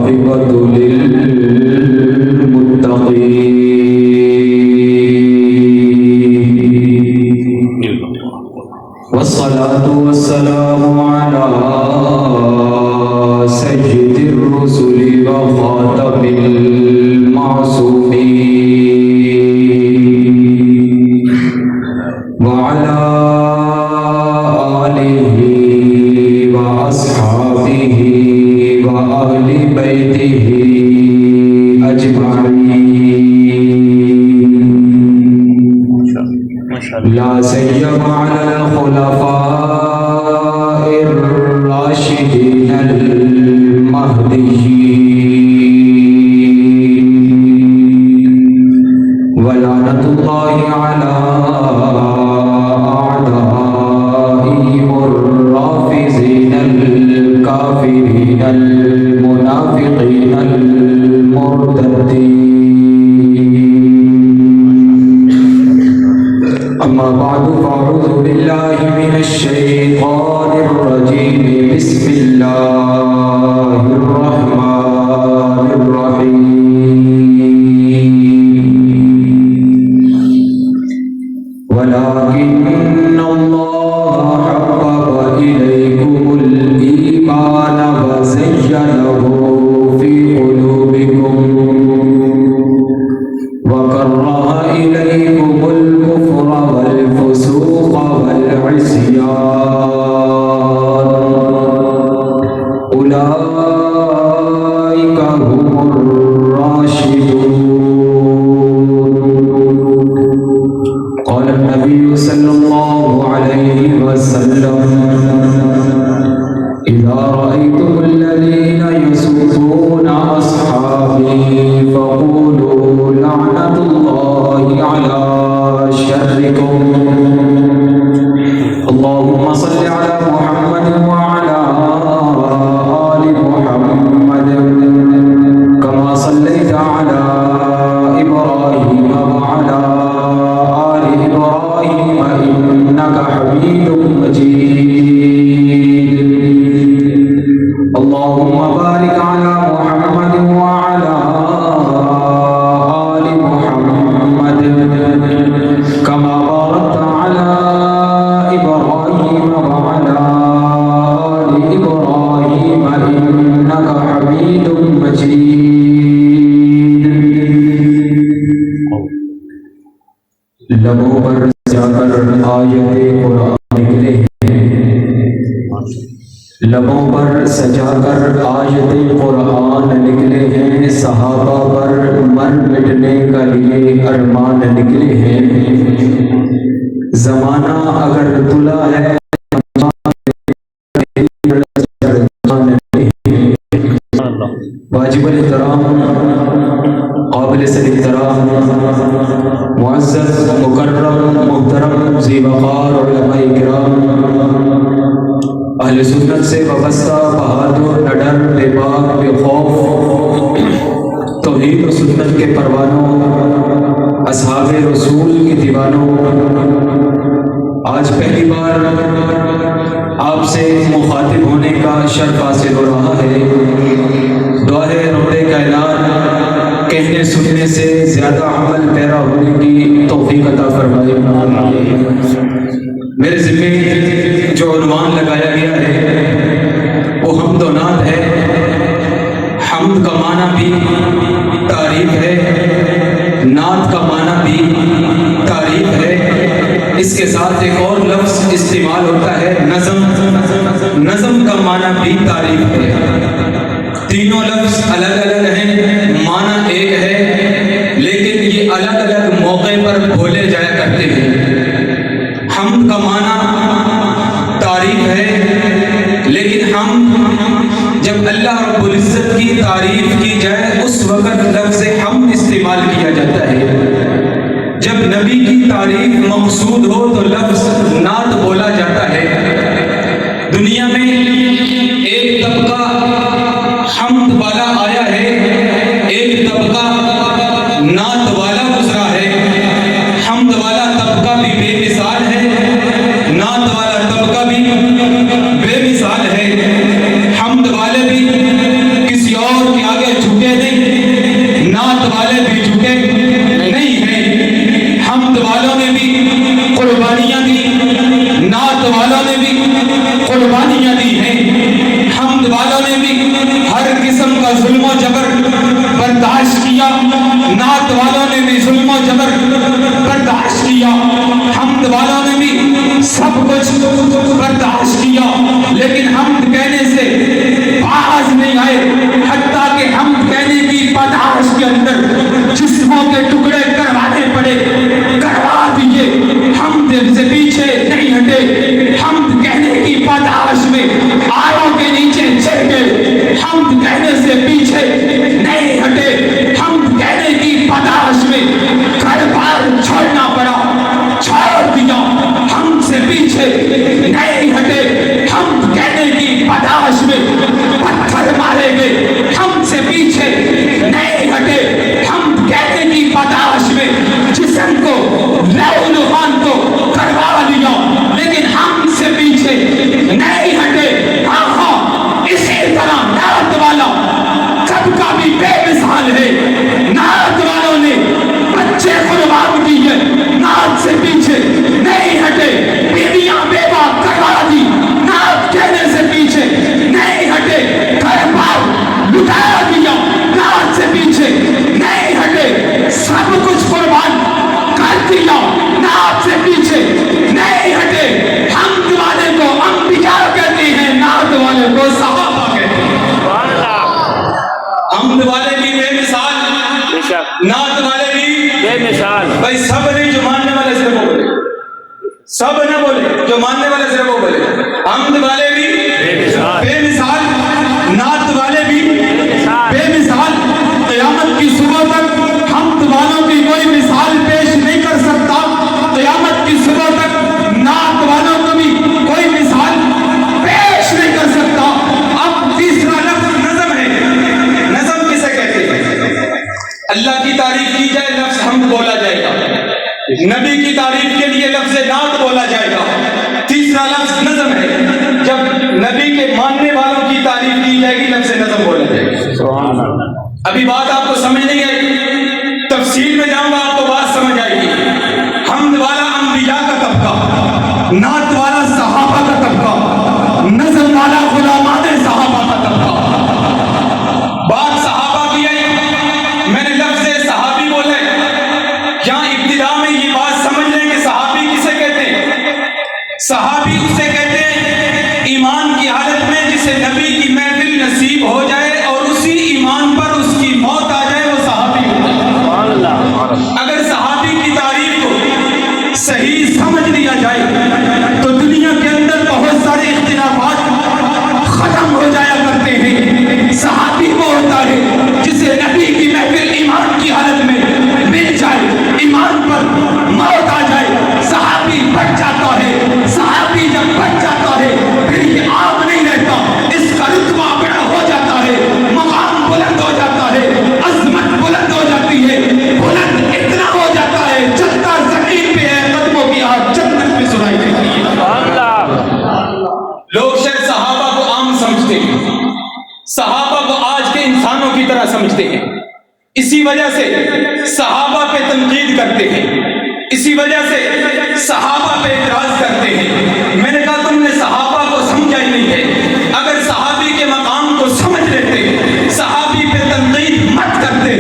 والعاقبة للمتقين والصلاة والسلام على سيد الرسل وخاتم المعصومين وعلى آله وأصحابه وأهل بيته أجمعين لا سيما على الخلفاء الراشدين المهديين ولعنة الله على أعدائهم الرافضين الكافرين المنافقين المرتدين. أما بعد فأعوذ بالله من الشيطان الرجيم. بسم الله الرحمن الرحيم. ولكن الله حبب إليكم الإيمان وزينه في قلوبكم وكره إليكم الكفر والفسوق والعصيان أولئك هم الراشدون. قال النبي صلى الله عليه وسلم إذا رأيتم الذين يسوقون أصحابي فقولوا لعنة الله على شركم. اللهم صل على محمد وعلى آل محمد كما صليت على إبراهيم وعلى آل إبراهيم إنك حميد مجيد. اللهم بارك على محمد وعلى آل محمد كما باركت على إبراهيم وعلى آل إبراهيم إنك حميد مجيد. لبوں پر جا کر آیت قرآن نکلے ہیں، لبوں پر سجا کر آیت قرآن نکلے ہیں، صحابہ پر مر مٹنے کا لیے ارمان نکلے ہیں. زمانہ اگر تلا ہے واجب الاحترام، قابل احترام، معزز مکرم محترم ذی وقار علماء کرام، اہل سنت سے وابستہ بہادر نڈر بے باک بے خوف توحید و سنت کے پروانوں، اصحاب رسول کے دیوانوں، آج پہلی بار آپ سے مخاطب ہونے کا شرف حاصل ہو رہا ہے. دعا ہے رب کائنات کہنے سننے سے زیادہ عمل پیرا ہونے کی توفیق عطا فرمائے. میرے ذمہ جو عنوان لگایا گیا ہے وہ حمد و نعت ہے. حمد کا معنی بھی تعریف ہے، نعت کا معنی بھی تعریف ہے. اس کے ساتھ ایک اور لفظ استعمال ہوتا ہے نظم. نظم کا معنی بھی تعریف ہے. تینوں لفظ الگ الگ ہیں، معنی ایک ہے، لیکن یہ الگ الگ موقع پر بولے جایا کرتے ہیں. حمد کا معنی تعریف ہے، لیکن ہم جب اللہ رب العزت کی تعریف کی جائے اس وقت لفظ حمد استعمال کیا جاتا ہے. جب نبی کی تعریف مقصود ہو تو لفظ نعت بولا جاتا ہے. دنیا میں ایک طبقہ حمد والا آیا ہے، ایک طبقہ نعت والا گزرا ہے. حمد والا طبقہ بھی بے مثال ہے، نعت والا طبقہ بھی بے مثال ہے. حمد والے بھی کسی اور کے آگے والے بھی جھکے نہیں ہیں، حمد والوں نے بھی قربانیاں دی، نعت والوں نے بھی قربانیاں دی ہیں، حمد والوں نے بھی ہر قسم کا ظلم و جبر برداشت کیا، نعت والوں نے بھی ظلم و جبر برداشت کیا، حمد والوں نے بھی سب کچھ برداشت کیا، لیکن حمد کہنے سے باز نہیں آئے، حتیٰ کہ حمد کہنے کی پاداش کے اندر جسموں کے ٹکڑے کروانے پڑے، کروا دیے، حمد سے پیچھے نہیں ہٹے، حمد کہنے کی پاداش میں آروں کے نیچے چڑھ گئے، حمد کہنے سے پیچھے نہیں ہٹے، حمد کہنے کی پاداش میں گھر بار چھوڑنا پڑا، چھوڑ دیا، حمد سے پیچھے نہیں ہٹے، حمد کہنے کی پاداش میں پتھر مارے گئے، حمد سے پیچھے نہیں ہٹے، حمد کہنے کی پاداش میں جسم کو لہو لہان کو کروا لیا، لیکن حمد سے پیچھے نہیں ہٹے۔ ہاں اسی طرح نعت والا کب کا بھی بے مثال ہے، نعت والوں نے بچے قربان کیے، نعت سے پیچھے نہیں ہٹے، بیویاں بیوہ کروا دی، نعت کہنے سے پیچھے نہیں ہٹے، گھر بار لٹا دیا، نعت سے پیچھے نہیں ہٹے، سب کچھ قربان کر دیا، نعت سے پیچھے نہیں ہٹے۔ حمد والے کو انبیاء کہتے ہیں، نعت والے کو صحابہ کہتے ہیں۔ حمد والے بھی بے مثال، نعت والے بھی بے مثال۔ بھائی سب نہیں، جو ماننے والے صرف وہ بولے، سب نہ بولے، جو ماننے والے صرف وہ بولے۔ حمد والے بھی بے مثال، نعت والے بھی بے مثال۔ قیامت کی صبح تک حمد والوں کی کوئی مثال پیش نہیں کر سکتا، قیامت کی صبح تک نعت والوں کو بھی کوئی مثال پیش نہیں کر سکتا۔ اب تیسرا لفظ نظم ہے۔ نظم کسے کہتے ہیں؟ اللہ کی تعریف کی جائے لفظ حمد بولا جائے گا، نبی کی تعریف کے لیے لفظ نعت بولا جائے گا۔ تیسرا لفظ نظم ہے، جب نبی کے ماننے والوں کی تعریف کی جائے گی لفظ نظم بولا جائے گا۔ ابھی بات آپ کو سمجھ نہیں آئی، تفصیل میں جاؤں گا آپ کو بات سمجھ آئے گی۔ حمد والا انبیاء کا طبقہ، نعت والا صحابہ کا طبقہ، نظم والا غلامان صحابہ کا طبقہ۔ بات صحابہ کی ہے، میں نے لفظ صحابی بولا ہے، یہاں ابتدا میں یہ بات سمجھ لیں کہ صحابی کسے کہتے ہیں؟ صحابی اسے کہتے ہیں ایمان کی حالت میں جسے نبی کی محفل نصیب ہو جائے اور اسی ایمان پر اس کی موت آ جائے، وہ صحابی ہوتا ہے۔ اگر صحابی کی تعریف کو صحیح سمجھ لیا جائے تو دنیا کے اندر بہت سارے اختلافات ختم ہو جایا کرتے ہیں۔ صحابی وہ ہوتا ہے جسے نبی کی محفل ایمان کی حالت میں مل جائے، ایمان پر موت آ جائے، صحابی بچ جاتا ہے۔ صحابی جب بچ جاتا ہے پھر یہ عام نہیں رہتا، اس کا رتبہ بڑا ہو جاتا ہے، مقام بلند ہو جاتا ہے، عظمت بلند ہو جاتی ہے، بلند اتنا ہو جاتا ہے چلتا زمین پہ ہے، قدموں کی آواز جنت میں سنائی دیتی ہے۔ لوگ شاید صحابہ کو عام سمجھتے ہیں، صحابہ کو آج کے انسانوں کی طرح سمجھتے ہیں، اسی وجہ سے صحابہ پہ تنقید کرتے ہیں، اسی وجہ سے صحابہ پہ اعتراض کرتے ہیں۔ میں نے کہا تم نے صحابہ کو سمجھا ہی نہیں ہے، اگر صحابی کے مقام کو سمجھ لیتے، صحابی پہ تنقید مت کرتے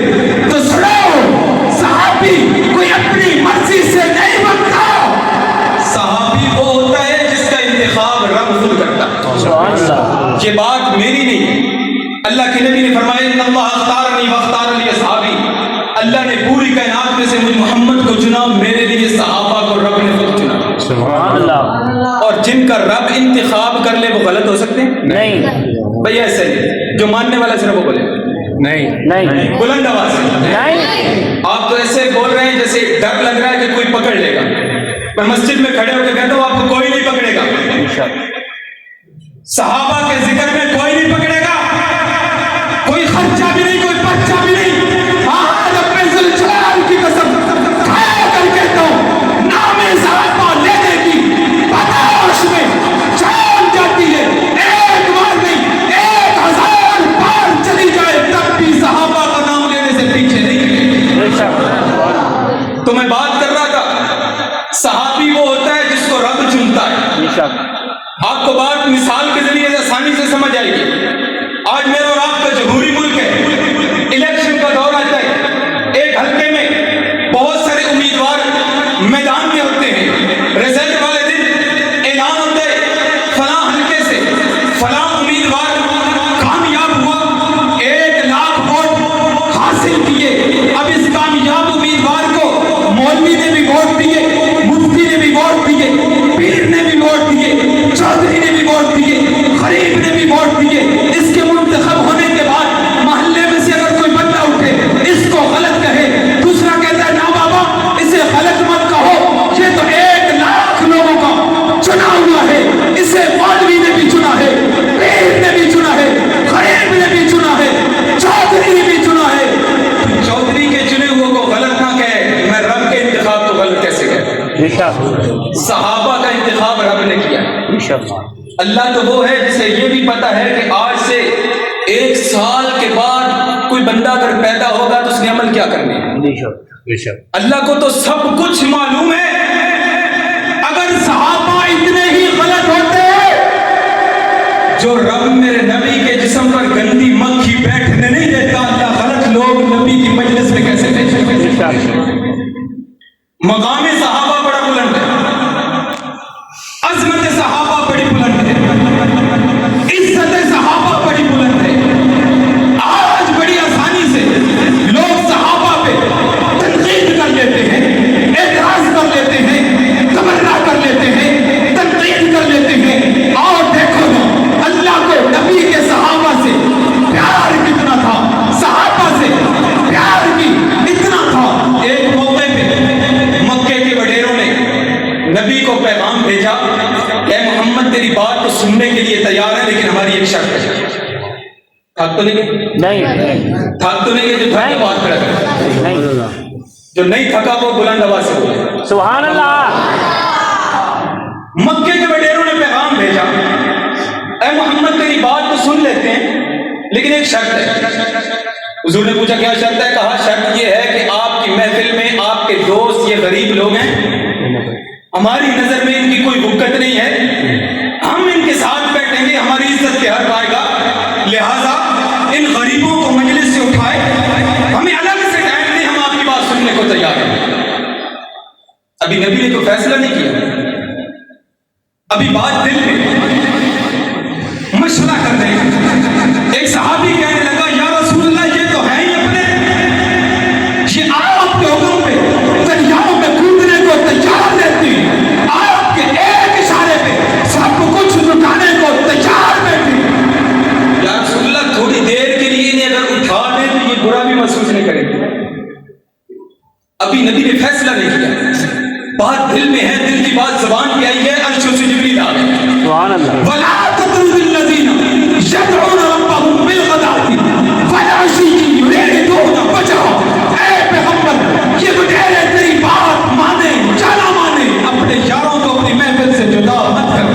تو سنو، صحابی کوئی اپنی مرضی سے نہیں بنتا، صحابی وہ ہوتا ہے جس کا انتخاب رب خود کرتا ہے۔ یہ بات میری نہیں، اللہ کے نبی نے فرمایا ان اللہ اختارنی واختار لی اصحابی، اللہ نے پوری کائنات میں سے مجھ محمد کو چنا، میرے لیے صحابہ کو رب نے خود چنا۔ سبحان اللہ۔ اور جن کا رب انتخاب کر لے وہ غلط ہو سکتے ہیں؟ نہیں بھئی، ایسے جو ماننے والا صرف وہ بولے نہیں، بلند آواز سے نہیں۔ آپ تو ایسے بول رہے ہیں جیسے ڈر لگ رہا ہے کہ کوئی پکڑ لے گا۔ میں مسجد میں کھڑے ہو کے کہتا ہوں آپ کو کوئی نہیں پکڑے گا، صحابہ کے ذکر میں کوئی نہیں پکڑے گا، کوئی خرچہ بھی نہیں، کوئی پرچہ بھی نہیں۔ کی قسم کھا کر کہتا ہوں، نام صحابہ لینے کی پتاش میں جان جاتی ہے، ایک بار نہیں 1000 بار چلی جائے تب بھی صحابہ کا نام لینے سے پیچھے نہیں۔ جمہوری ملک ہے، الیکشن کا دور آتا ہے، ایک حلقے میں بہت سارے امیدوار میدان میں ہوتے ہیں، رزلٹ والے دن اعلان ہوتا ہے فلاں حلقے سے فلاں امیدوار کامیاب ہوا، 1,00,000 ووٹ حاصل کیے۔ اب اس کامیاب امیدوار کو مولوی نے بھی ووٹ دیے، مفتی نے بھی ووٹ دیے، پیر نے بھی ووٹ دیے، چودھری نے بھی ووٹ دیے، غریب نے بھی ووٹ دیے۔ اس کے منتخب ہونے کے بعد محلے میں سے اگر کوئی بندہ اٹھے اس کو غلط کہے، دوسرا کہتا ہے نا بابا اسے غلط مت کہو، یہ تو 1,00,000 لوگوں کا چنا ہوا ہے، اسے مولوی نے بھی چنا ہے، پیر نے بھی چنا ہے، غریب نے بھی چنا ہے، چودھری نے بھی چنا ہے۔ چودھری کے چنے ہوئے کو غلط نہ کہے، میں رب کے انتخاب کو غلط کیسے کہے؟ صحابہ کا انتخاب رب نے کیا۔ اللہ تو وہ ہے جسے یہ بھی پتا ہے کہ آج سے 1 سال کے بعد کوئی بندہ اگر پیدا ہوگا تو اس نے عمل کیا کرنے ہے۔ اللہ کو تو سب کچھ معلوم ہے۔ اگر صحابہ اتنے ہی غلط ہوتے جو رب میرے نبی کے جسم پر گندی مکھی بیٹھنے نہیں دیتا، اللہ غلط لوگ نبی کی مجلس میں کیسے بیٹھے؟ مقام صحابہ بڑا بلند ہے، عظمت صحابہ بڑی بلند ہے، عزت صحابہ بڑی بلند ہے۔ آج بڑی آسانی سے لوگ صحابہ پہ تنقید کر لیتے ہیں، اعتراض کر لیتے ہیں، تبرہ کر لیتے ہیں، تنقید کر لیتے ہیں، اور دیکھو نا اللہ کو نبی کے صحابہ سے پیار کتنا تھا، صحابہ سے پیار بھی اتنا تھا۔ ایک موقع پہ مکے کے وڈیروں نے نبی کو پیغام بھیجا، اے محمد تیری بات تو سننے کے لیے تیار ہے لیکن ہماری ایک شرط ہے۔ تھک تو نہیں، تھک تو نہیں، جو تھک بات کرے، جو نہیں تھکا وہ بلند آواز سے بولے سبحان اللہ۔ مکے کے وڈیروں نے پیغام بھیجا، اے محمد تیری بات تو سن لیتے ہیں لیکن ایک شرط ہے۔ حضور نے پوچھا کیا شرط ہے؟ کہا شرط یہ ہے کہ آپ کی محفل میں آپ کے دوست یہ غریب لوگ ہیں، ہماری نظر میں ان کی کوئی وقت نہیں ہے، ہم ان کے ساتھ بیٹھیں گے، ہماری عزت کے حق آئے گا، لہذا ان غریبوں کو مجلس سے اٹھائے، ہمیں الگ سے ٹائم دیں، ہم آپ کی بات سننے کو تیار ہیں۔ ابھی نبی نے کوئی فیصلہ نہیں کیا، ابھی بات دل میں مشورہ کر رہے ہیں۔ ایک صحابی کہنے لگا یا رسول اللہ یہ تو ہے ہی اپنے، یہ آپ کے حکم پہ دریاؤں میں کودنے کو تیار رہتی، آپ کے ایک اشارے پہ سب کچھ لٹانے کو تیار رہتی۔ یا رسول اللہ تھوڑی دیر کے لیے انہیں اگر اٹھا دیں تو یہ برا بھی محسوس نہیں کریں گے۔ ابھی نبی نے فیصلہ نہیں کیا، بات دل میں ہے، دل کی بات زبان پہ آئی ہے، عرش سے جبریل آ گئے۔ سبحان اللہ۔ وَلَا تَطْرُدِ الَّذِينَ يَدْعُونَ رَبَّهُم بِالْغَدَاةِ وَالْعَشِيِّ يُرِيدُونَ وَجْهَهُ۔ اے پیغمبر یہ وڈیرے تیری بات مانے یا نہ مانے، اپنے یاروں کو اپنی محفل سے جدا مت کر۔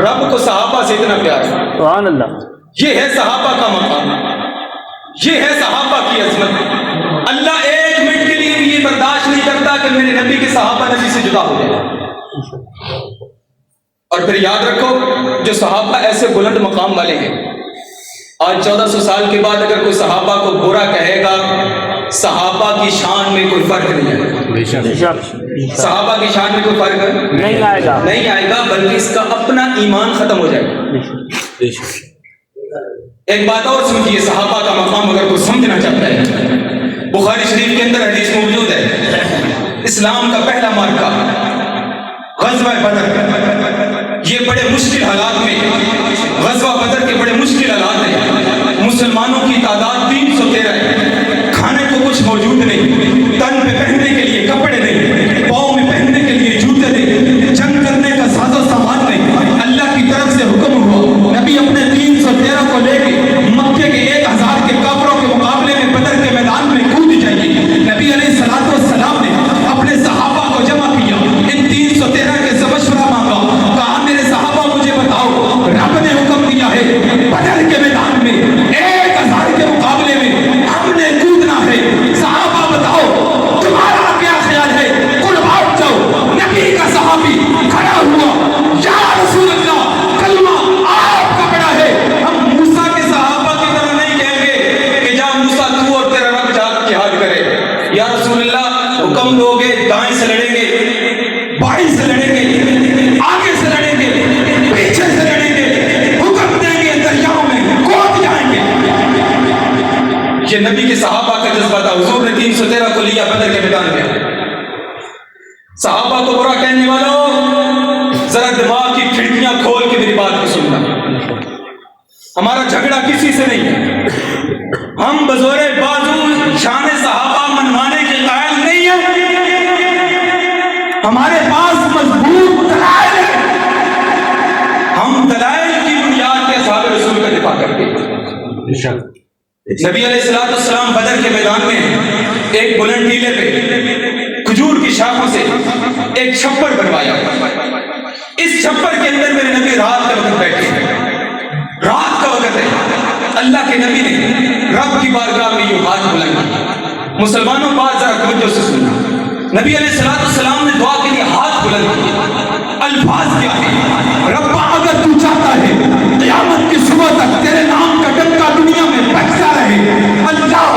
رب کو صحابہ سے اتنا پیار ہے، سبحان اللہ۔ یہ ہے صحابہ کا مقام، یہ ہے صحابہ کی عظمت۔ اللہ 1 منٹ کے لیے بھی یہ برداشت نہیں کرتا کہ میرے نبی کے صحابہ نبی سے جدا ہو جائے۔ اور پھر یاد رکھو جو صحابہ ایسے بلند مقام والے ہیں، آج 1400 سال کے بعد اگر کوئی صحابہ کو برا کہے گا، صحابہ کی شان میں کوئی فرق نہیں آئے گا، صحابہ کی شان میں کوئی فرق نہیں آئے گا، نہیں آئے گا، بلکہ اس کا اپنا ایمان ختم ہو جائے گا۔ ایک بات اور سمجھیے، صحابہ کا مقام اگر کوئی سمجھنا چاہتا ہے، بخاری شریف کے اندر حدیث موجود ہے، اسلام کا پہلا معرکہ غزوہ بدر، یہ بڑے مشکل حالات میں، غزوہ بدر کے بڑے مشکل حالات ہیں، مسلمانوں کی تعداد 313 ہے، کھانے کو کچھ موجود نہیں، تن پہ پہننے کے لیے کپڑے نہیں، پاؤں میں پہننے کے لیے جوتے نہیں، جنگ کرنے کا ساز و سامان نہیں۔ اللہ کی طرف سے حکم ہوا، نبی اپنے 313 کو لے کے مکے کے 1000 کے کافروں کے مقابلے میں بدر کے میدان میں کود جائیے۔ نبی علیہ الصلوۃ والسلام نے اپنے صحابہ کو جمع کیا، ان 313 کے سے مشورہ مانگا، کہا میرے صحابہ مجھے بتاؤ، رب نے حکم دیا ہے بدر کے میدان میں 1000 کے مقابلے میں ہم نے کودنا ہے، صحابہ بتاؤ تمہارا کیا یہ نبی کے صحابہ کا جذبہ تھا. حضور نے 313 کو لیا بدر کے میدان میں. صحابہ کو برا کہنے والوں ذرا دماغ کی کھڑکیاں کھول کے میری بات کو سننا. ہمارا جھگڑا کسی سے نہیں ہے. ہم بزور بازو شان صحابہ منوانے کے قائل نہیں ہیں. ہمارے پاس مضبوط دلائل ہیں. ہم دلائل کی بنیاد پہ اصحاب رسول کا دفاع کرتے ہیں. نبی علیہ السلام بدر کے میدان میں ایک بلند ٹیلے پہ کھجور کی شاخوں سے ایک چھپر بنوایا. اس چھپر کے اندر میرے نبی رات کے وقت بیٹھے. رات کا وقت ہے. اللہ کے نبی نے رب کی بارگاہ میں یہ ہاتھ بلند کیا. مسلمانوں بات ذرا توجہ سے سننا. نبی علیہ السلام نے دعا کے لیے ہاتھ بلند کیا. الفاظ کیا ہے؟ ربا اگر تو چاہتا ہے قیامت کی صبح تک تیرے نام کا ڈنکا دنیا میں بجتا رہے. اللہ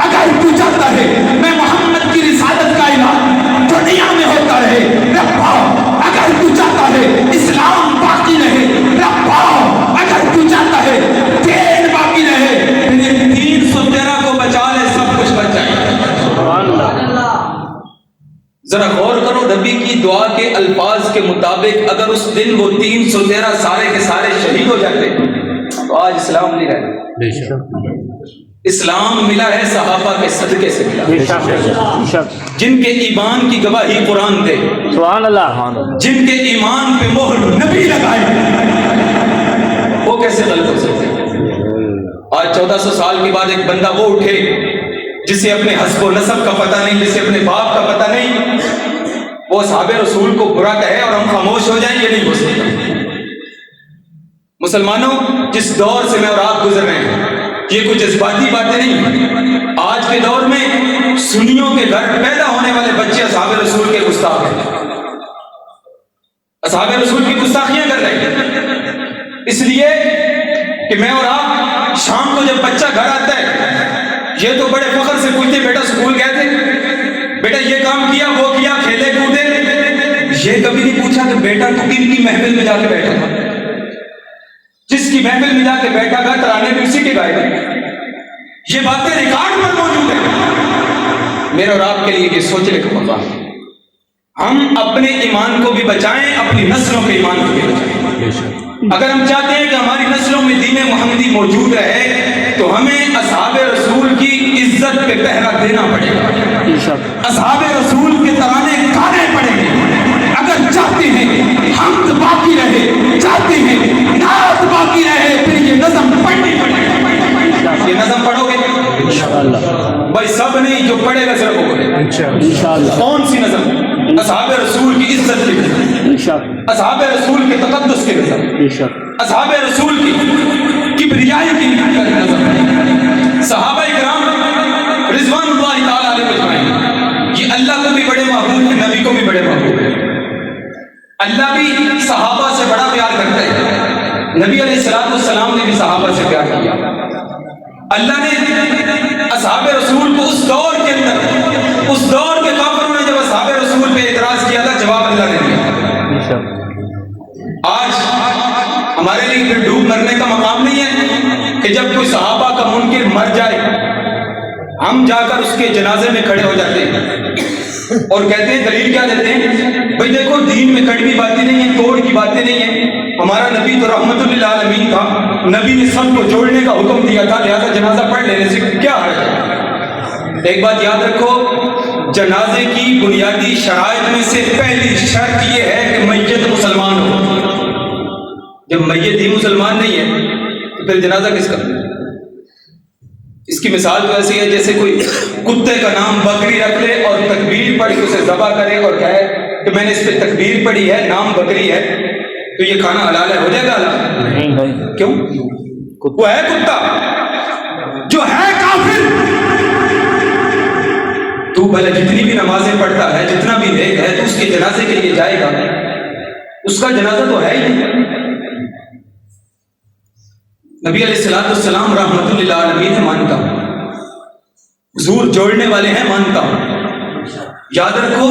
اگر تو چاہتا ہے میں محمد کی رسالت کا اعلان دنیا میں ہوتا رہے. ربا اگر تو چاہتا ہے اسلام باقی رہے. ربا اگر تو چاہتا ہے دین باقی رہے. 313 کو بچا لے سب کچھ بچ جائے. سبحان اللہ. ذرا غور کرو نبی کی دعا کے الفاظ کے مطابق اگر اس دن وہ 313 سارے کے سارے شہید ہو جاتے تو آج اسلام نہیں رہتا. اسلام ملا ہے صحابہ کے صدقے سے ملا, جن کے ایمان کی گواہی قرآن دے. سبحان اللہ. جن کے ایمان پہ مہر نبی لگائے, وہ کیسے غلط ہو سکتے؟ آج 1400 سال کے بعد ایک بندہ وہ اٹھے جسے اپنے حسب و نسب کا پتہ نہیں, جسے اپنے باپ کا پتہ نہیں, وہ اصحاب رسول کو برا کہے اور ہم خاموش ہو جائیں, یہ نہیں ہو سکتا. مسلمانوں, جس دور سے میں اور آپ گزر رہے ہیں یہ کوئی جذباتی باتیں نہیں. آج کے دور میں سنیوں کے گھر پیدا ہونے والے بچے اصحاب رسول کے گستاخ ہیں, اصحاب رسول کی گستاخیاں کر رہے ہیں. اس لیے کہ میں اور آپ شام کو جب بچہ گھر آتا ہے یہ تو بڑے فخر سے پوچھتے بیٹا اسکول گئے تھے, بیٹا یہ کام کیا وہ کیا, کھیلے کودے. یہ کبھی نہیں پوچھا کہ بیٹا تو کن کی محفل میں جا کے بیٹھا تھا. جس کی محفل میں جا کے بیٹھا گا ترانے بھی اسی کے گائے گا. یہ باتیں ریکارڈ پر موجود ہیں. میرے اور آپ کے لیے یہ سوچنے کا موقع ہے. ہم اپنے ایمان کو بھی بچائیں, اپنی نسلوں کے ایمان کو بھی بچائیں. اگر ہم چاہتے ہیں کہ ہماری نسلوں میں دین محمدی موجود رہے تو ہمیں اصحاب رسول کی عزت پہ پہرا دینا پڑے گا. اصحاب رسول کے ترانے گانے پڑیں گے. اگر چاہتے ہیں حمد باقی رہے, چاہتے ہیں نعت باقی رہے, پھر یہ نظم پڑھنی پڑے گا. یہ نظم پڑھو گے بھائی, سب نہیں, جو پڑھے گا صرف وہ پڑھے. کون سی نظم؟ اصحاب رسول کی عزت کی نظم, اصحاب رسول کے تقدس کی نظم, اصحاب رسول کی کبریائی کی نظم. صحابہ کرام رضوان اللہ تعالیٰ علیہ اجمعین یہ اللہ کو بھی بڑے محبوب ہیں, نبی کو بھی بڑے محبوب ہیں. اللہ بھی صحابہ سے بڑا پیار کرتا ہے. نبی علیہ السلام نے بھی صحابہ سے پیار کیا. اللہ نے اصحاب رسول کو اس دور کے اندر, اس دور کے کافروں نے جب اصحاب رسول پہ اعتراض کیا تھا, جواب اللہ نے دیا. آج ہمارے لیے پھر ڈوب مرنے کا مقام نہیں ہے کہ جب کوئی صحابہ کا منکر مر جائے ہم جا کر اس کے جنازے میں کھڑے ہو جاتے ہیں اور کہتے ہیں, دلیل کیا دیتے ہیں, بھئی دیکھو دین میں کڑوی باتیں نہیں ہیں, توڑ کی باتیں نہیں ہیں. ہمارا نبی تو رحمت للعالمین تھا, نبی نے سب کو جوڑنے کا حکم دیا تھا, لہذا جنازہ پڑھ لینے سے کیا حرج ہے. ایک بات یاد رکھو, جنازے کی بنیادی شرائط میں سے پہلی شرط یہ ہے کہ میت مسلمان ہو. جب میت ہی مسلمان نہیں ہے تو پھر جنازہ کس کا؟ اس کی مثال تو ایسی ہے جیسے کوئی کتے کا نام بکری رکھ لے اور تکبیر پڑھ کے اسے ذبح کرے اور کہے کہ میں نے اس پہ تکبیر پڑھی ہے, نام بکری ہے, تو یہ کھانا حلال ہے, ہو جائے گا حلال؟ کیوں؟ وہ ہے کتا جو ہے کافر. تو بھلے جتنی بھی نمازیں پڑھتا ہے, جتنا بھی نیک ہے, تو اس کے جنازے کے لیے جائے گا, اس کا جنازہ تو ہے ہی نہیں. نبی علیہ السلام رحمت للعالمین ہے, مانتا ہوں. حضور جوڑنے والے ہیں, مانتا ہوں. یاد رکھو,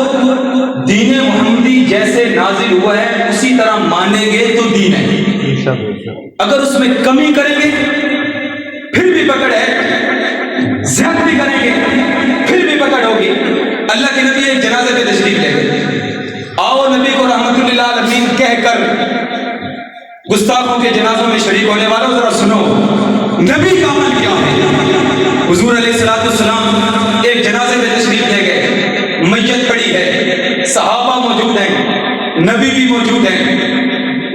دین محمدی جیسے نازل ہوا ہے اسی طرح مانیں گے تو دین ہے. اگر اس میں کمی کریں گے پھر بھی پکڑ ہے. زیادتی کریں گے پھر بھی پکڑ ہوگی. اللہ کے نبی ایک جنازے پہ تشریف لے گئے. آؤ نبی کو رحمت اللہ عالمین کہہ کر گستاخوں کے جنازوں میں شریک ہونے والوں ذرا سنو نبی کا عمل کیا ہے. حضور علیہ الصلوۃ والسلام ایک جنازے میں تشریف لے گئے. میت پڑی ہے, صحابہ موجود ہیں, نبی بھی موجود ہیں.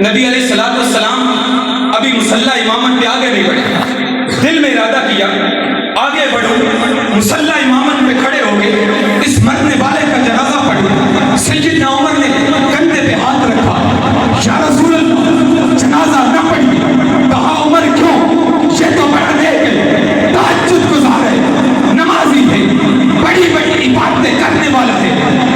نبی علیہ الصلوۃ والسلام ابھی مصلی امامت پہ آگے نہیں بڑھے. دل میں ارادہ کیا آگے بڑھو, مصلی امامت پہ کھڑے ہو گئے, اس مرنے والے کا جنازہ پڑھو. سیدنا عمر نے کندھے پہ ہاتھ رکھا, یا رسول اللہ جنازہ نہ پڑھی. کہا عمر کیوں؟ یہ تو بڑا نیک ہے, تہجد گزار ہے, نمازی ہے, بڑی بڑی عبادتیں کرنے والا ہے.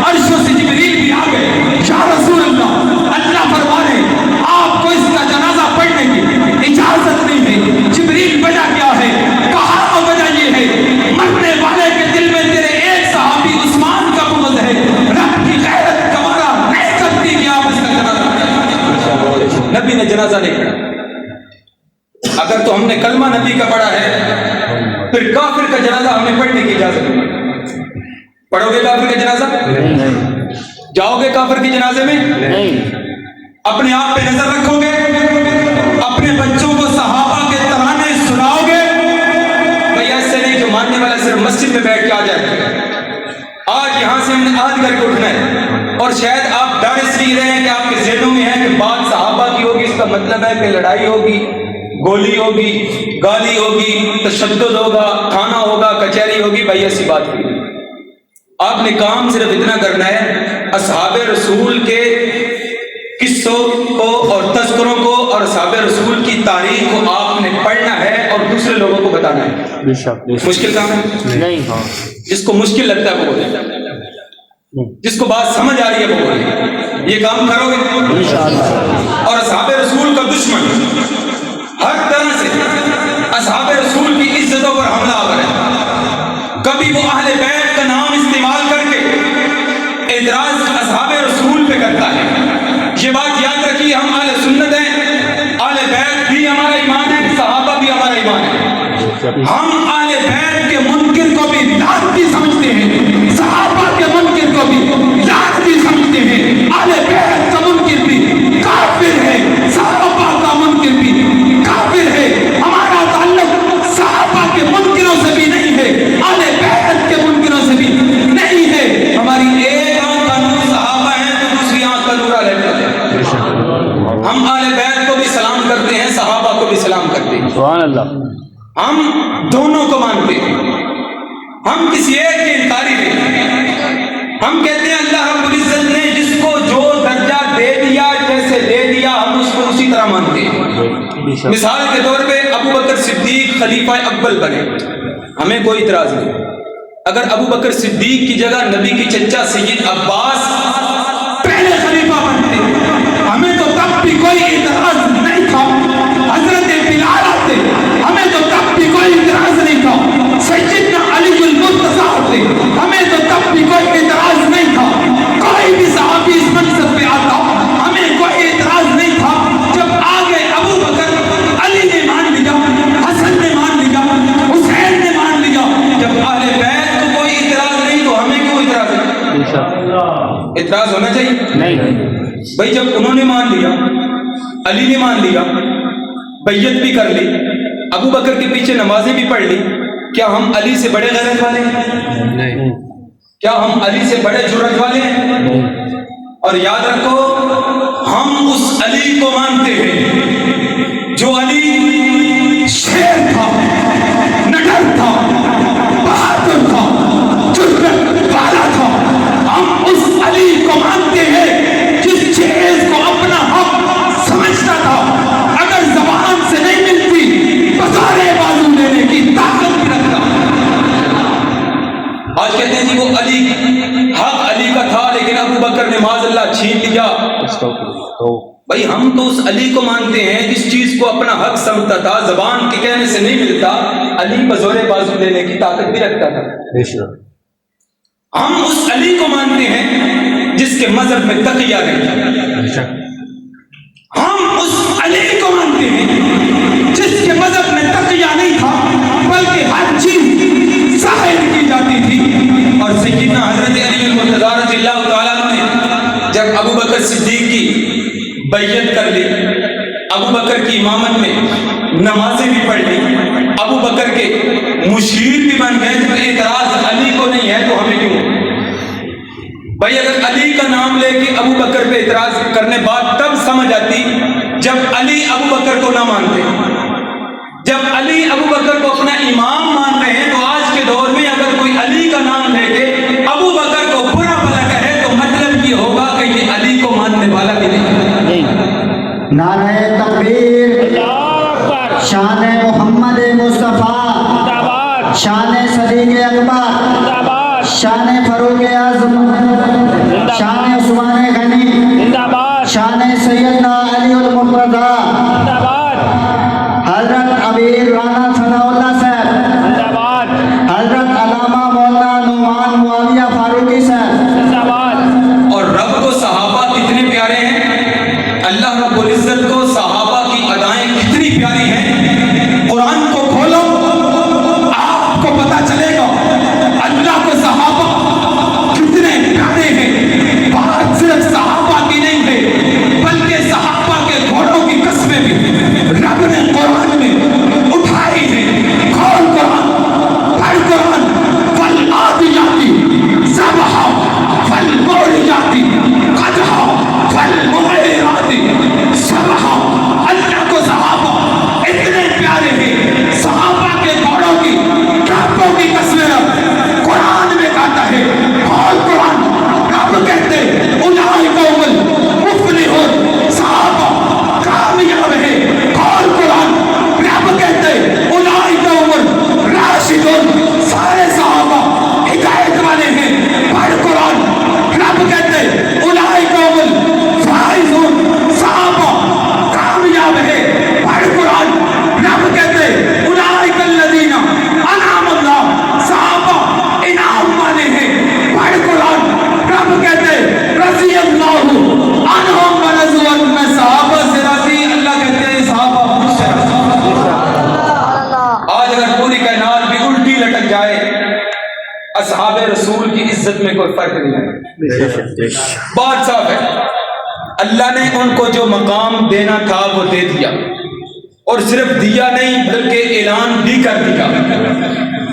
عرشوں سے جبریل بھی آ گئے. یا رسول اللہ اللہ فرما رہے آپ کو اس کا جنازہ پڑھنے کی اجازت نہیں ہے. جبریل وجہ کیا ہے؟ کہا وجہ یہ ہے مرنے والے کے دل میں تیرے ایک صحابی عثمان کا بغض ہے. رب کی غیرت گوارا نہیں کرتی کہ آپ اس کا جنازہ پڑھیں. نبی نے جنازہ نہیں پڑھا. اگر تو ہم نے کلمہ نبی کا پڑھا ہے پھر کافر کا جنازہ ہمیں پڑھنے کی اجازت نہیں. پڑھو گے کافر کا جنازہ؟ نہیں. جاؤ گے کافر کے جنازے میں؟ نہیں. اپنے آپ پہ نظر رکھو گے؟ اپنے بچوں کو صحابہ کے ترانے سناؤ گے؟ بھئی ایسے نہیں جو ماننے والا صرف مسجد میں بیٹھ کے آ جائے. آج یہاں سے ہم نے عہد کر کے اٹھنا ہے, اور شاید آپ ڈر اس لیے رہے ہیں کہ آپ کے ذہنوں میں ہے کہ بات صحابہ کی ہوگی, اس کا مطلب ہے کہ لڑائی ہوگی, گولی ہوگی, گالی ہوگی, تشدد ہوگا, تھانہ ہوگا, کچہری ہوگی. بھائی ایسی بات نہیں. آپ نے کام صرف اتنا کرنا ہے, اصحاب رسول کے قصوں کو اور تذکروں کو اور اصحاب رسول کی تاریخ کو آپ نے پڑھنا ہے اور دوسرے لوگوں کو بتانا ہے. مشکل کام ہے نہیں. جس کو مشکل لگتا ہے وہ بولے, جس کو بات سمجھ آ رہی ہے وہ بولے. یہ کام کرو گے اور اصحاب رسول کا دشمن ہر طرح سے اصحاب رسول کی عزتوں پر حملہ آور ہے. کبھی وہ اہل بیت کا نام استعمال کر کے اعتراض اصحاب رسول پہ کرتا ہے. یہ بات یاد رکھیے, ہم اہل سنت ہیں, اہل بیت بھی ہمارا ایمان ہے, صحابہ بھی ہمارا ایمان ہے. ہم اہل بیت کے منکر کو بھی لعنتی سمجھتے ہیں, صحابہ کے منکر کو بھی لعنتی سمجھتے ہیں. اہل بیت کا منکر بھی کافر ہے, صحابہ کا منکر بھی کافر ہے. ہمارا تعلق صحابہ کے منکروں سے بھی نہیں ہے, اہل بیت کے منکروں سے بھی نہیں ہے. ہماری ایک آنکھ کا نور صحابہ ہے تو دوسری آنکھ کا نور اہل بیت ہے. ہم اہل بیت کو بھی سلام کرتے ہیں, صحابہ کو بھی سلام کرتے ہیں. سبحان اللہ. ہم دونوں کو مانتے ہیں, ہم کسی ایک کے انکاری نہیں. ہم کہتے ہیں اللہ رب العزت نے جس کو جو درجہ دے دیا جیسے دے دیا ہم اس کو اسی طرح مانتے ہیں. مثال کے طور پہ ابو بکر صدیق خلیفہ اول بنے, ہمیں کوئی اعتراض نہیں. اگر ابو بکر صدیق کی جگہ نبی کی چچا سید عباس پہلے خلیفہ بنتے ہمیں تو تب بھی کوئی اعتراض نہیں تھا. حضرت بلال آتے ہمیں تو تب بھی کوئی اعتراض نہیں تھا. سیدنا علی المرتضیٰ ہوتے ہمیں تو تب بھی کوئی اعتراض نہیں تھا. کوئی بھی صحابی اس منصب پہ آتا ہمیں کوئی اعتراض نہیں تھا. جب آگے ابو بکر علی نے مان لیا, حسن نے مان لیا, حسین نے مان لیا, جب اہل بیت کو کوئی اعتراض نہیں تو ہمیں کیوں اعتراض ہے؟ اعتراض ہونا چاہیے نہیں. بھائی جب انہوں نے مان لیا, علی نے مان لیا, بیعت بھی کر لی, ابو بکر کے پیچھے نمازیں بھی پڑھ لی, کیا ہم علی سے بڑے غیرت والے ہیں؟ نہیں. کیا ہم علی سے بڑے جرأت والے ہیں؟ نہیں. اور یاد رکھو ہم اس علی کو مانتے ہیں جو علی شیر تھا, نڈر تھا, بہادر تھا, جرأت والا تھا. ہم اس علی کو مانتے ہیں جس چیز کو اپنا حق سمجھتا تھا, اگر زبان سے نہیں ملتی بازارے بازو لینے کی طاقت بھی رکھتا. آج کہتے ہیں جی وہ علی حق علی کا تھا لیکن ابو بکر نے معاذ اللہ چھین لیا. بھائی ہم تو اس علی کو مانتے ہیں جس چیز کو اپنا حق سمجھتا تھا, زبان کے کہنے سے نہیں ملتا, علی بزور بازو لینے کی طاقت بھی رکھتا تھا. ہم اس علی کو مانتے ہیں جس کے مذہب میں تقیہ نہیں. ہم اس علی کو مانتے ہیں جس کے مذہب میں تقیہ نہیں تھا بلکہ ہر چیز بکر صدیق کی بیعت کر لی، ابو بکر کی امامت میں نمازیں بھی پڑھ لی، ابو بکر کے مشیر بھی بن گئے، تو اعتراض علی کو نہیں ہے تو ہمیں کیوں؟ بھائی اگر علی کا نام لے کے ابو بکر پہ اعتراض کرنے بات تب سمجھ آتی جب علی ابو بکر کو نہ مانتے۔ جب علی ابو بکر کو اپنا امام مان رہے ہیں تو آج کے دور میں اگر کوئی علی کا نام لے کے ابو بکر کو برا بھلا کہے تو مطلب یہ ہوگا کہ یہ علی کو ماننے والا بھی نہیں۔ نعرہ تکبیر، شان محمد مصطفیٰ، شان صدیق اکبر، شان فاروق اعظم، شان عثمان غنی، شان سیدنا علی المرتضیٰ، حضرت امیر رانا ثناء اللہ صاحب، حضرت علامہ مولانا نعمان معاویہ فاروقی صاحب۔ اور رب کو صحابہ کتنے پیارے ہیں، اللہ رب العزت کو صحابہ کی ادائیں کتنی پیاری ہیں۔ قرآن کو کھولو آپ کو پتا چلے گا اللہ کو صحابہ کتنے پیارے ہیں۔ بات صرف صحابہ کی نہیں ہے بلکہ صحابہ کے گھوڑوں کی قسمیں بھی رب نے قرآن میں اٹھائی ہیں۔ کھول قرآن، پڑھ قرآن، فالعادیات ضبحا فالموریات قدحا فالمغیرات صبحا۔ اللہ کو صحابہ اتنے پیارے ہیں، صحابہ کے گھوڑوں کی ٹانپوں کی تصویر قرآن میں کہتا ہے۔ کھول قرآن، رب کہتے اولئک هم المفلحون، صحابہ کامیاب ہے۔ کھول قرآن، رب کہتے اولئک هم الراشدون، سارے صحابہ ہدایت والے ہیں۔ پڑھ قرآن، رب کہتے اولئک هم الفائزون، صحابہ کامیاب ہے۔ پڑھ قرآن، رب کہتے اولئک الذین انعم اللہ، صحابہ انعام والے ہیں۔ پڑھ قرآن، رب کہتے رضی اللہ عنہم ورضوا عنہ، میں صحابہ سے راضی، اللہ کہتے ہیں صحابہ مجھ سے راضی۔ آج اگر پوری کائنات بھی الٹی لٹک جائے اصحاب رسول کی عزت میں کوئی فرق نہیں ہے۔ بات صاف ہے، اللہ نے ان کو جو مقام دینا تھا وہ دے دیا، اور صرف دیا نہیں بلکہ اعلان بھی کر دیا،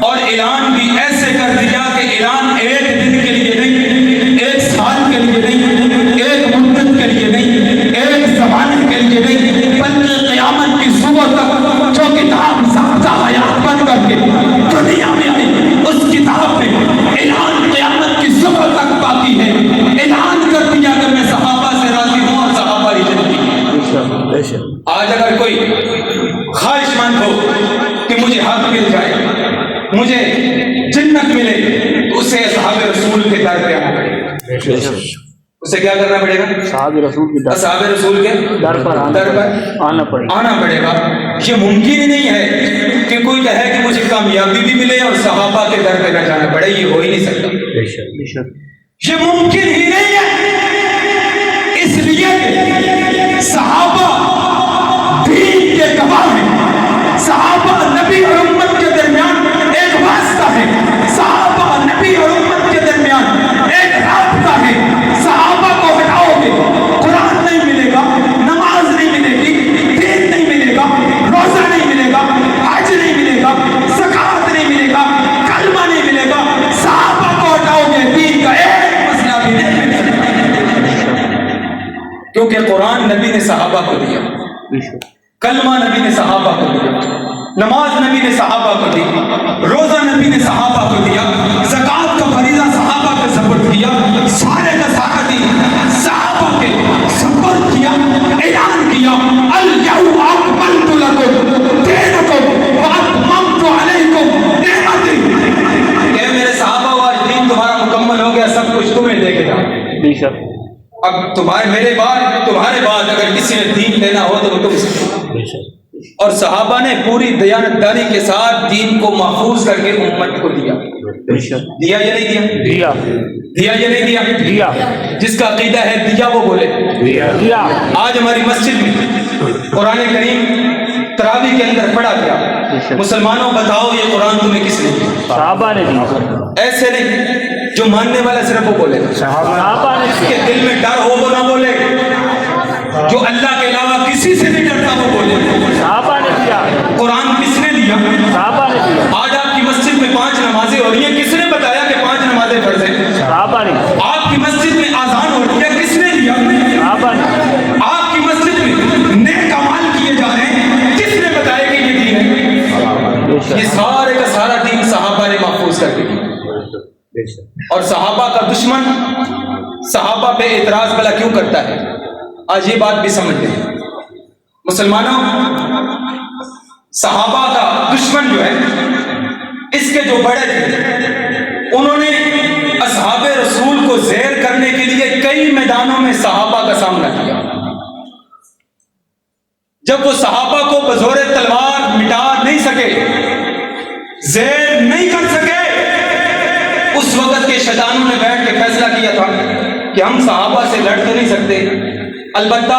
اور اعلان بھی ایسے کر دیا کہ اعلان ایک دن کے لیے نہیں، ایک سال کے لیے نہیں، ایک مدت کے لیے نہیں، ایک زمانے کے لیے نہیں، بلکہ قیامت کی صبح تک جو کتاب ضابطہ حیات بن کر کے دنیا میں آئی اس کتاب میں اعلان قیامت کی صبح تک باقی ہے۔ اعلان کر دیا کہ میں صحابہ سے راضی ہوں اور صحابہ رضا کی۔ آج اگر کوئی خواہش مند ہو کہ مجھے حق مل جائے، مجھے جنت ملے، تو اسے اصحاب رسول کے در پہ آنا پڑے گا۔ اسے کیا کرنا پڑے گا؟ اصحاب رسول کے در پر آنا پڑے گا۔ یہ ممکن ہی نہیں ہے کہ کوئی کہے کہ مجھے کامیابی بھی ملے اور صحابہ کے در پہ نہ جانا پڑے، یہ ہو ہی نہیں سکتا، یہ ممکن ہی نہیں ہے۔ اس لیے کہ صحابہ دین کے گواہ ہیں، صحابہ نبی اور امت کے درمیان ایک واسطہ ہے، صحابہ نبی اور امت کے درمیان ایک رابطہ ہے۔ صحابہ کو ہٹاؤ گے قرآن نہیں ملے گا، نماز نہیں ملے گی، دین نہیں ملے گا، روزہ نہیں ملے گا، حج نہیں ملے گا، زکوٰۃ نہیں ملے گا، کلمہ نہیں ملے گا۔ صحابہ کو ہٹاؤ گے دین کا ایک مسئلہ بھی نہیں ملے گا، کیونکہ قرآن نبی نے صحابہ کو دیا، کلمہ نبی نے صحابہ کو دیا، نماز نبی نے صحابہ کو دی، روزہ نبی نے صحابہ کو دیا، زکوٰۃ کا فریضہ صحابہ کو سپرد کیا، سارے کا سارا دین صحابہ کے سپرد کیا، اعلان کیا الیوم اکملت لکم دینکم واتممت علیکم نعمتی، کہ میرے صحابہ آج دین تمہارا مکمل ہو گیا، سب کچھ تمہیں دے گیا۔ بے شک اب تمہارے بعد اگر کسی نے دین لینا ہو تو وہ تم سے، اور صحابہ نے پوری دیانتداری کے ساتھ دین کو محفوظ کر کے امت کو دیا۔ دیا یا نہیں دیا؟ دیا۔ دیا یا نہیں دیا؟ دیا۔ جس کا عقیدہ ہے دیا وہ بولے دیا۔ آج ہماری مسجد میں قرآن کریم تراویح کے اندر پڑھا گیا، مسلمانوں بتاؤ یہ قرآن تمہیں کس نے دیا؟ صحابہ نے دیا۔ ایسے نہیں جو ماننے والا صرف وہ بولے گا، اس کے دل میں ڈر ہو وہ نہ بولے، جو اللہ کے علاوہ کسی سے نہیں ڈرتا وہ بولے۔ قرآن کس نے دیا؟ آج آپ کی مسجد میں 5 نمازیں ہو رہی ہیں، کس نے بتایا کہ 5 نمازیں فرض ہیں؟ آپ کی مسجد میں اذان ہو رہی ہے، کس نے دیا؟ آپ کی مسجد میں نیک اعمال کیے جا رہے ہیں، کس نے بتایا کہ یہ دین ہے؟ یہ سارے کا سارا دین صحابہ نے محفوظ کر دیا، اور صحابہ کا دشمن صحابہ پہ اعتراض بھلا کیوں کرتا ہے؟ آج یہ بات بھی سمجھ لیں مسلمانوں، صحابہ کا دشمن جو ہے، اس کے جو بڑے تھے، انہوں نے اصحاب رسول کو زیر کرنے کے لیے کئی میدانوں میں صحابہ کا سامنا کیا۔ جب وہ صحابہ کو بزور تلوار مٹا نہیں سکے، زیر نہیں کر سکے، اس وقت کے شیطانوں نے بیٹھ کے فیصلہ کیا تھا کہ ہم صحابہ سے لڑ تو نہیں سکتے، البتہ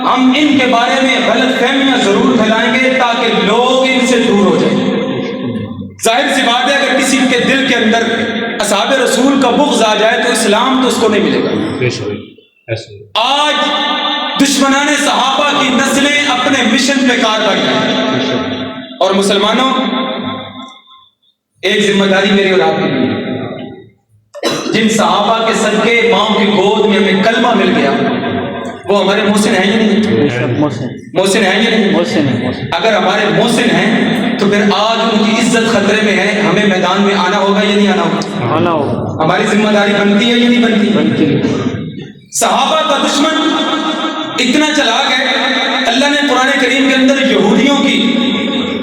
ہم ان کے بارے میں غلط فہمیاں ضرور پھیلائیں گے تاکہ لوگ ان سے دور ہو جائیں۔ ظاہر سی بات ہے اگر کسی کے دل کے اندر اصحاب رسول کا بغض آ جائے تو اسلام تو اس کو نہیں ملے گا۔ آج دشمنان صحابہ کی نسلیں اپنے مشن پہ کارروائی ہیں، اور مسلمانوں ایک ذمہ داری میری اور آپ کی لیے، جن صحابہ کے صدقے ماں کی گود میں ہمیں کلمہ مل گیا وہ ہمارے محسن ہیں یا نہیں؟ محسن ہیں یا نہیں؟ اگر ہمارے محسن ہیں تو پھر آج ان کی عزت خطرے میں ہے، ہمیں میدان میں آنا ہوگا یا نہیں آنا ہوگا؟ ہماری ذمہ داری بنتی ہے یا نہیں بنتی؟ صحابہ کا دشمن اتنا چلاک ہے، اللہ نے قرآن کریم کے اندر یہودیوں کی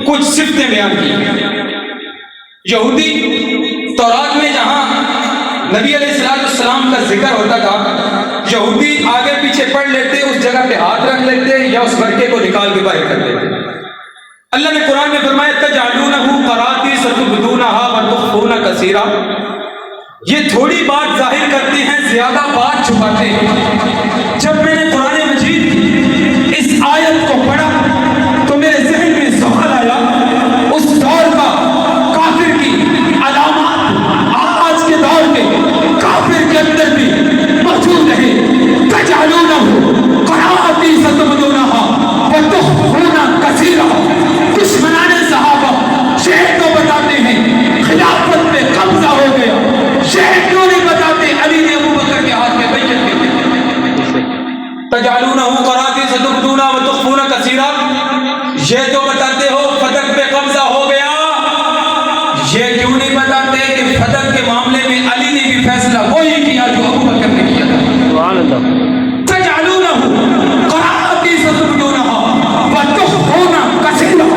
کچھ صفتیں بیان کی۔ یہودی تورات میں جہاں نبی علیہ السلام کا ذکر ہوتا تھا، یہودی آگے پیچھے پڑھ لیتے، اس جگہ پہ ہاتھ رکھ لیتے یا اس برقعے کو نکال کے باہر کر لیتے۔ اللہ نے قرآن میں فرمایا تجعلونہ قراطیس تبدونہا وتخفون کثیرا، یہ تھوڑی بات ظاہر کرتے ہیں، زیادہ بات چھپاتے ہیں۔ جب میں نے قرآن مجید اس آیت کو پڑھا تو میرے ذہن میں سوال آیا، اس دور کا کافر کی علامات آج کے دور کے کافر کے اندر بھی موجود ہے۔ تجعلونہ قراطیس تبدونہا وتخفون کثیرا، دشمنان صحابہ یہ تو بتاتے ہیں خلافت پہ قبضہ ہو گیا، یہ کیوں نہیں بتاتے علی نے ابو بکر کے ہاتھ میں بیعت کی؟ تجعلونہ قراطیس تبدونہا وتخفون کثیرا، یہ تو بتاتے ہو فتح پہ قبضہ ہو گیا، یہ کیوں نہیں بتاتے کہ فتح کے معاملے میں علی نے بھی فیصلہ وہی کیا جو ابو بکر نے کیا تھا؟ سبحان اللہ۔ تجعلونہ قراطیس تبدونہا وتخفون کثیرا،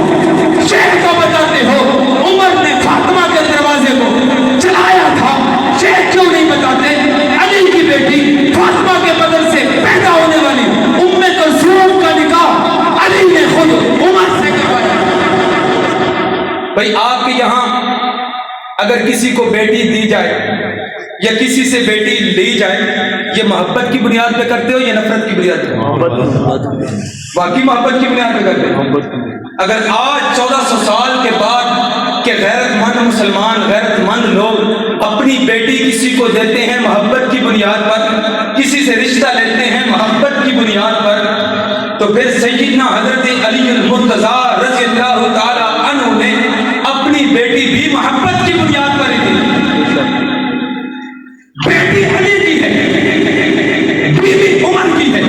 یہ تو بتاتے ہو عمر نے فاطمہ کے دروازے کو چلایا تھا، یہ کیوں نہیں بتاتے علی کی بیٹی فاطمہ کے بدن سے پیدا ہونے والی ام کلثوم کا نکاح علی نے خود عمر سے کروایا؟ بھائی آپ کے یہاں اگر کسی کو بیٹی دی جائے یا کسی سے بیٹی لی جائے، یہ محبت کی بنیاد پہ کرتے ہو یا نفرت کی بنیاد پہ؟ باقی محبت کی بنیاد پہ کرتے ہو۔ اگر آج 1400 سال کے بعد کہ غیرت مند مسلمان، غیرت مند لوگ اپنی بیٹی کسی کو دیتے ہیں محبت کی بنیاد پر، کسی سے رشتہ لیتے ہیں محبت کی بنیاد پر، تو پھر سیدنا حضرت علی المرتضیٰ رضی اللہ تعالی عنہ نے اپنی بیٹی بھی محبت کی بنیاد پر ہی دی۔ بیٹی علی کی ہے، بیوی عمر کی ہے،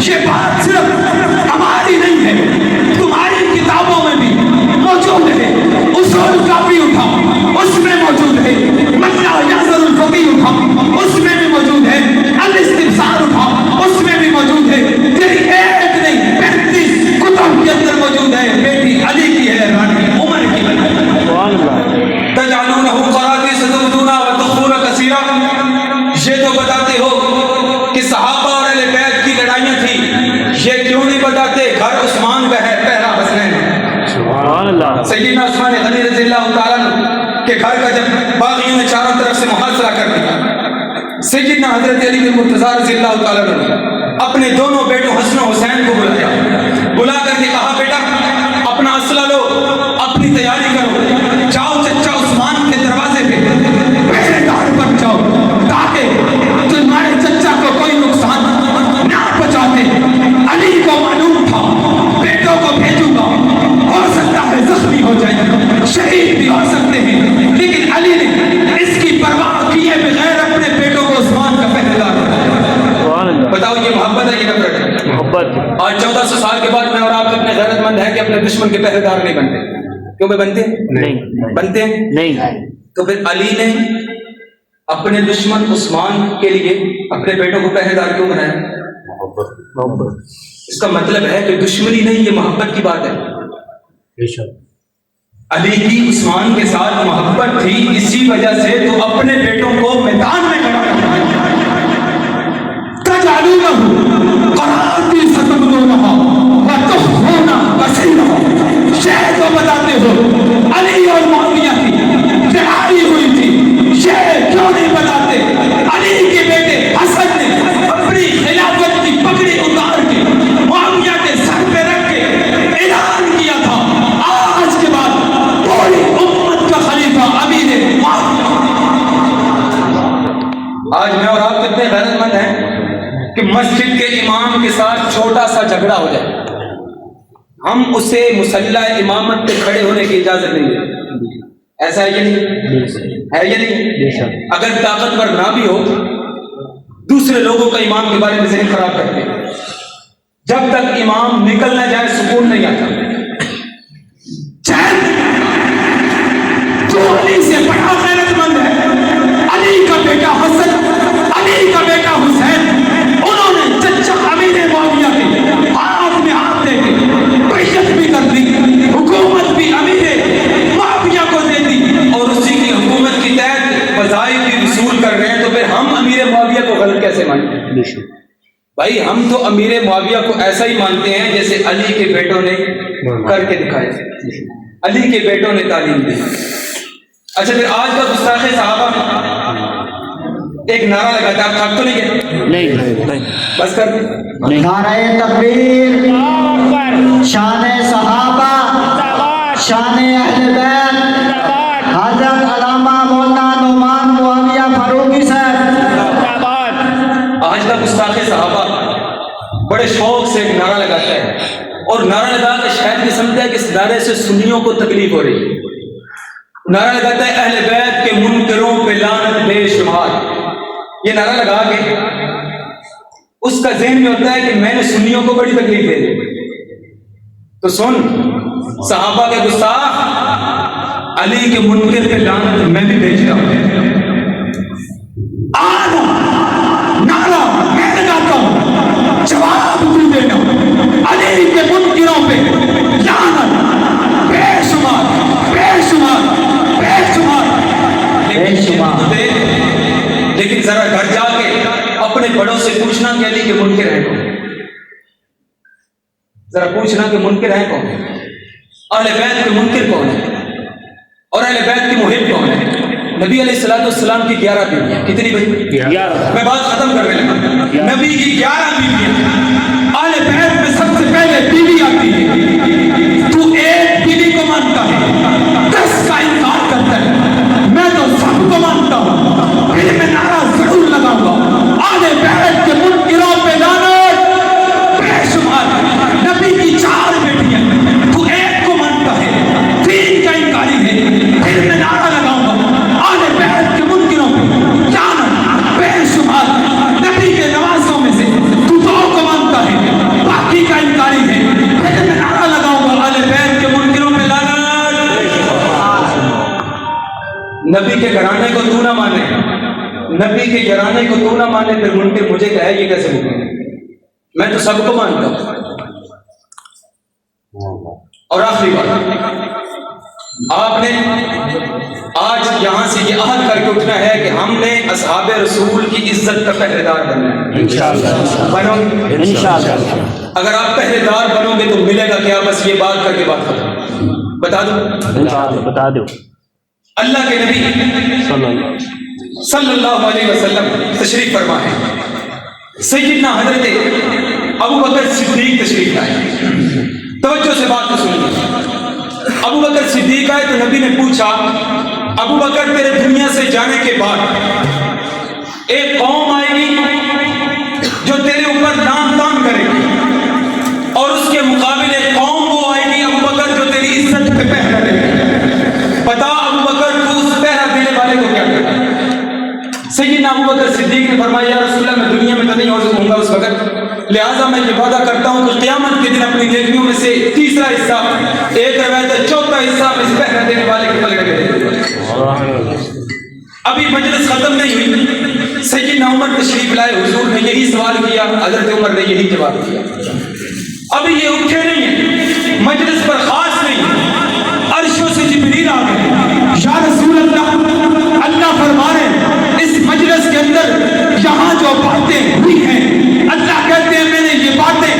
یہ بات صرف ہماری نہیں ہے، تمہاری کتابوں میں بھی موجود ہے۔ اصول کافی اٹھا اس میں موجود ہے، مطلع یاسر الفقی اٹھا اس میں بھی موجود ہے، الاستبصار اٹھا اس میں بھی موجود ہے، تیری ایک نہیں 35 کتب کے اندر موجود ہے، بیٹی علی کی ہے، رانی عمر کی ہے۔ تجعلونہ قراطیس تبدونہا وتخفون کثیرا، یہ تو بتاتے ہو کہ صحابہ اور اہل بیت کی لڑائیاں تھیں، یہ کیوں نہیں بتاتے گھر عثمان کا ہے، پہلا حسنین، سبحان اللہ، سیدنا عثمان غنی رضی اللہ تعالیٰ عنہ کے گھر کا جب باغیوں نے چاروں طرف سے محاصرہ کر دیا، سیدنا حضرت علی المرتضیٰ رضی اللہ تعالیٰ عنہ اپنے دونوں بیٹوں حسن و حسین کو بلایا، بلا کر کے کہا بیٹا اپنا اسلحہ لو، اپنی تیاری کرو، جاؤ چچا عثمان کے دروازے پہ پہرے دار پر جاؤ، کیوں بھائی بنتے نہیں بنتے ہیں؟ نہیں تو پھر علی نے اپنے دشمن عثمان کے لیے اپنے بیٹوں کو پہرے دار کیوں بنایا؟ اس کا مطلب ہے کہ دشمنی نہیں، یہ محبت کی بات ہے. علی کی عثمان کے ساتھ محبت تھی، اسی وجہ سے تو اپنے بیٹوں کو میدان میں کھڑا کر بتاتے ہو علی اور معاویہ کی لڑائی ہوئی تھی، یہ کیوں نہیں بتاتے؟ علی کے بیٹے حسن نے اپنی خلافت کی پگڑی اتار کے معاویہ کے سر پہ رکھ کے اعلان کیا تھا آج کے بعد پوری امت کا خلیفہ امیر معاویہ. آج میں اور آپ کتنے غیرت مند ہیں کہ مسجد کے امام کے ساتھ چھوٹا سا جھگڑا ہو جائے، ہم اسے مسلح امامت پہ کھڑے ہونے کی اجازت نہیں دیں. ایسا ہے یا نہیں؟ ہے یا نہیں؟ اگر طاقتور نہ بھی ہو، دوسرے لوگوں کا امام کے بارے میں ذہن خراب کرتے ہیں. جب تک امام نکل نہ جائے سکون نہیں آتا. جو علی سے بڑا غیرت مند ہے، علی کا بیٹا حسن، علی کا بیٹا حسین، انہوں نے چچا امیر معاویہ کے ہاتھ میں ہاتھ دے کے بیعت بھی کر دی، حکومت بھی امیر معاویہ کو دے دی، اور اسی کی حکومت کی تحت وظائف بھی وصول کر رہے ہیں. تو پھر ہم امیر معاویہ کو غلط کیسے مانیں؟ بھائی ہم تو امیر معاویہ کو ایسا ہی مانتے ہیں جیسے علی کے بیٹوں نے کر کے دکھایا، علی کے بیٹوں نے تعلیم دی. اچھا پھر آج کا گستاخ صحابہ ایک نعرہ لگاتا ہے، آپ تھک تو نہیں گئے؟ نہیں بس کر دیں. نعرہ تکبیر، شان صحابہ، شان اہل بیت، حضرت علامہ مولانا نعمان معاویہ فاروقی صاحب. آج کا گستاخ صحابہ بڑے شوق سے ایک نعرہ لگاتا ہے، اور نعرہ لگا کے شاید یہ سمجھتا ہے کہ اس نعرے سے سنیوں کو تکلیف ہو رہی ہے. نعرہ لگاتا ہے اہل بیت کے منکروں پہ لعنت بے شمار. یہ نعرہ لگا کے اس کا ذہن میں ہوتا ہے کہ میں نے سنیوں کو بڑی تکلیف دے دی. تو سن، صحابہ کے گستاخ، علی کے منکر پہ لعنت میں بھی بھیجتا ہوں. نعرہ میں لگاتا ہوں، جواب تو دینا. علی کے منکروں پہ لعنت بے شمار بے شمار بے شمار. لیکن ذرا گھر جا کے اپنے بڑوں سے پوچھنا کہ علی کے منکر ہیں کون. ذرا پوچھنا کہ منکر ہیں کون، اہل بیت کے منکر کون ہیں، اور اہل بیت کے محب کون ہیں. نبی علیہ السلام کی 11 بیویاں. کتنی بھائی؟ 11. میں بات ختم کرنے لگا. نبی کی 11 بیویاں. اہل بیت میں سب سے پہلے بیوی آتی ہے. تو ایک بیوی کو مانتا ہے، 10 کا انکار کرتا ہے. میں تو سب کو مانتا ہوں. پھر میں نعرہ ضرور لگاؤں گا، اہل بیت کے منکروں پہ لعنت بے شمار. نبی کی 4 بیٹیاں، تو ایک کو مانتا ہے، 3 کا انکاری ہے. پھر میں نعرہ لگاؤں گا اہل بیت کے منکروں پہ لعنت بے شمار. نبی کے نوازوں میں سے تو 2 کو مانتا ہے، باقی کا انکاری ہے. پھر میں نعرہ لگاؤں گا اہل بیت کے منکروں پہ لعنت. نبی کے گھرانے کو تو نہ مانے، نبی کے گھرانے کو تو نہ مانے، پھر منکر مجھے کہے یہ کیسے ممکن ہے؟ میں تو سب کو مانتا ہوں. اور آخری بات، آپ نے آج یہاں سے یہ عہد کر کے اٹھنا ہے کہ ہم نے اصحاب رسول کی عزت کا پہرے دار بننا ہے. بنو گے؟ انشاءاللہ. اگر آپ پہرے دار بنو گے تو ملے گا کیا؟ بس یہ بات کر کے بات ختم. بتا دو. اللہ کے نبی صلی اللہ علیہ وسلم تشریف فرما ہے. سیدنا حضرت ابوبکر صدیق تشریف لائے. توجہ سے بات کو سنیے. ابوبکر صدیق آئے تو نبی نے پوچھا، ابوبکر تیرے دنیا سے جانے کے بعد ایک قوم آئے گی جو تیرے اوپر نام تان کرے گی، اور اس کے مقابل ایک قوم وہ آئے گی ابوبکر جو تیری عزت پہ پہرا دے گی. بتا ابوبکر تو اس پہرا دینے والے کو کیا کرے؟ سیدنا ابوبکر صدیق نے فرمایا یا رسول اللہ میں دنیا میں تو نہیں ہو سکوں گا اس وقت، لہٰذا میں یہ وعدہ کرتا ہوں کہ قیامت کے دن اپنی نیکیوں میں سے تیسرا حصہ، ایک روایت ہے چوتھا حصہ میں اس پہنا دینے والے کے پلڑے میں دے دوں گا۔ ابھی مجلس ختم نہیں ہوئی، سیدنا عمر تشریف لائے، حضور نے یہی سوال کیا، حضرت عمر نے یہی جواب دیا۔ ابھی یہ اٹھے نہیں ہیں، مجلس پر خاص نہیں، عرشوں سے جبریل آ گئے، یا رسول اللہ، اللہ فرما رہے ہیں اس مجلس کے اندر یہاں جو باتیں ہوئی ہیں، اللہ کہتے ہیں میں نے یہ باتیں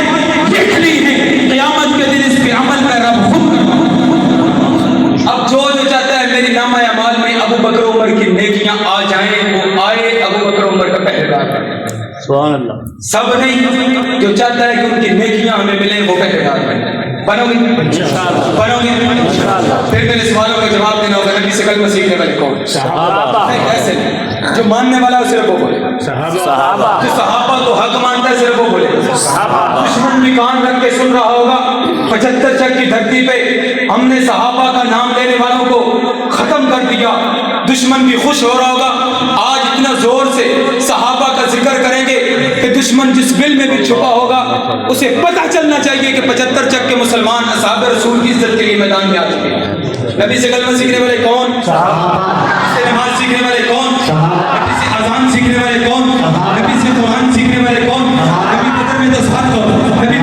لکھ لی ہیں، قیامت کے دن اس پہ عمل میں رب خود کرتا۔ اب جو چاہتا ہے میری نامہ اعمال میں ابو بکر عمر کی نیکیاں آ جائیں، وہ آئے، ابو بکر عمر کا پہرےدار بنے۔ سبحان اللہ۔ سب نہیں، جو چاہتا ہے کہ ان کی نیکیاں ہمیں ملیں وہ پہرےدار بنے۔ بنو گے؟ بنو گے؟ پھر میرے سوالوں کا جواب دینا ہوگا، نبی سے کلمہ سیکھنے والے کون؟ صحابہ۔ نہیں، ایسے نہیں، جو ماننے والا ہے صرف وہ بولے، صحابہ۔ جو صحابہ کو حق مانتا ہے صرف وہ بولے۔ دشمن بھی کان رکھ کے سن رہا ہوگا، 75 چک کی دھرتی پہ ہم نے صحابہ کا نام لینے والوں کو ختم کر دیا، دشمن بھی خوش ہو رہا ہوگا۔ آج اتنا زور سے صحابہ کا ذکر کریں گے کہ دشمن جس بل میں بھی چھپا ہوگا اسے پتہ چلنا چاہیے کہ 75 چک کے مسلمان اصحاب رسول کی عزت کے لیے میدان میں آ چکے ہیں۔ نبی سے کلمہ سیکھنے والے کون؟ نبی سے نماز سیکھنے والے کون؟ نبی سے اذان سیکھنے والے کون؟ نبی سے قرآن سیکھنے والے کون؟ نبی بدر میں 10 ہاتھ کو، نبی